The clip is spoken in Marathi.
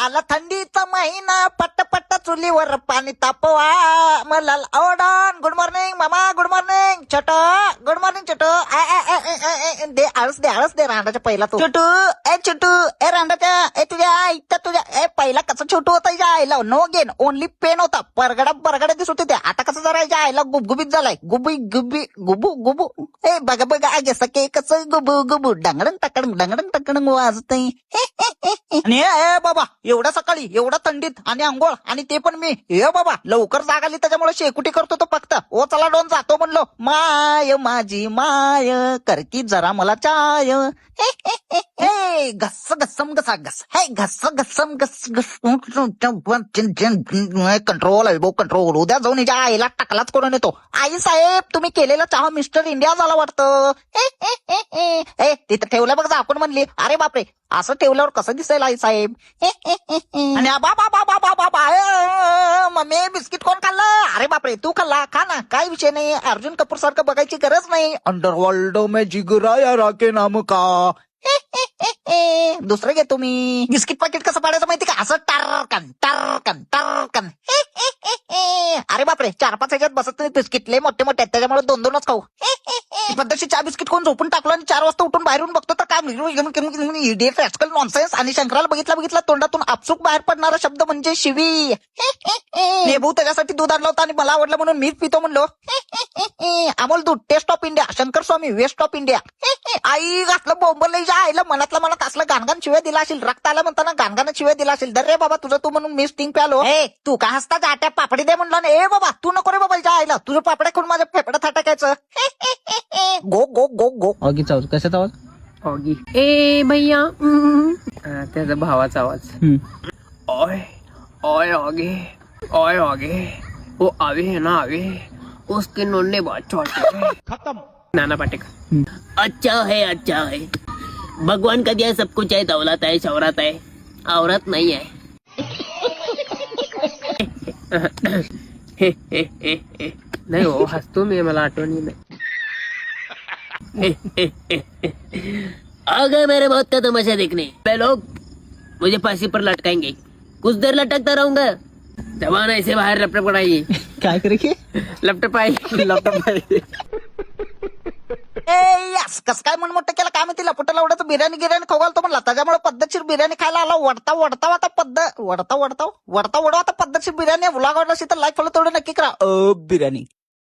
आला थंडीचा महिना, पट्ट पट्ट चुलीवर पाणी तापवा. मला ओढण. गुड मॉर्निंग मामा, गुड मॉर्निंग छोटू, गुड मॉर्निंग छोटू. दे आळस दे रांडाच्या पहिला तू. छोटू ए छोटू ए रांडाच्या ए तुझ्या इथं तुझ्या ए पहिला कसं छोटू होता या आईला. नो गेन ओनली पेन होता. परगडा दिसत होते. आता कसं जरा या आईला गुबगुबीत झालाय. गुबी गुबू ए बघा आगे सके कसं गुबू डांगडंग टकडंग वाजत. आणि ए बाबा एवढ्या सकाळी एवढ्या थंडीत आणि आंघोळ आणि ते पण मी ए बाबा लवकर जाग आली त्याच्यामुळे शेकुटी करतो तो फक्त. ओ चला डोन जातो म्हणलो. माय माझी माय करकी जरा मला चाय. घस घसम घसा घस हे घस घसम घस घस कंट्रोल आहे भाऊ कंट्रोल. उद्या जाऊन हिच्या आईला टाकलाच करून येतो. आई साहेब तुम्ही केलेला चहा मिस्टर इंडिया झाला वाटतं. ए तिथं ठेवलं बघ आपण म्हणली. अरे बापरे असं ठेवल्यावर कसं दिसेल आई साहेब. आणि मम्मी बिस्किट कोण खाल्लं. अरे बापरे तू खाल्ला खा ना काही विषय नाही. अर्जुन कपूर सारखं बघायची गरज नाही. अंडरवर्ल्ड में जिगरा या राके नाम का. दुसरं घे तुम्ही. बिस्किट पाकिट कसं पाडायचं माहिती का. असं टारकन. अरे बापरे 4-5 ह्याच्यात बसत नाही बिस्किट. लय मोठे आहेत त्याच्यामुळे 2-2च खाऊ. पद्धतशी 4 बिस्किट कोण झोपून टाकलो आणि 4 वाजता उठून बाहेरून बघतो तर काय इडियट रॅस्कल नॉनसेन्स. आणि शंकराला बघितला तोंडातून आपसूक बाहेर पडणारा शब्द म्हणजे शिवी. नेबू त्याच्यासाठी दूध आणलं होतं आणि मला आवडलं म्हणून मीच पितो म्हणलो. अमोल दूध taste of India. Shankar Swami west of India. आई घातलं बोंबल आईला मनातल्या मनात असलं गाणगान शिव्या दिला असेल. रक्त आलं म्हणताना गाणगानं शिव्या दिला असेल. दर रे बाबा तुझं तू म्हणून मी स्टिंग प्यालो. ए तू का हसता जाट्या पापडी दे म्हणलं ना. ए बाबा तू नको रे बाबा आईला तुझं पापड्या खाऊन माझ्या फेफड्यात टाकायचं. गो ऑगीचा आवाज कशाचा आवाज. ऑगी ए भैया त्याचा भावाचा आवाज. ओए ऑगे वो आवे है ना आवे उसके नोने बहुत छोटे. खत्म. नाना पाटेकर. अच्छा है भगवान का दिया सब कुछ है. दौलत है शौहरत है औरत नहीं है. नहीं वो हंसतो मी मला आठवण नाही. आ गए मेरे मौत का तमाशा देखने. लोग मुझे फांसी पर लटकाएंगे. कुछ देर लटकता रहूंगा. जवान ऐसे बाहेर लपटप पडाई. काय करे लपटप आहे. यस कस काय मन मोठं केलं काय माहिती. लपट लवड्याचं बिर्याणी खाऊ घालतो म्हणला त्याच्यामुळे पद्धतशीर बिर्याणी खायला आला. वडता आता पद्धतशीर बिर्याणी. व्लॉग आवडला असेल तर लाईक फॉलो तेवढं नक्की करा. बिर्याणी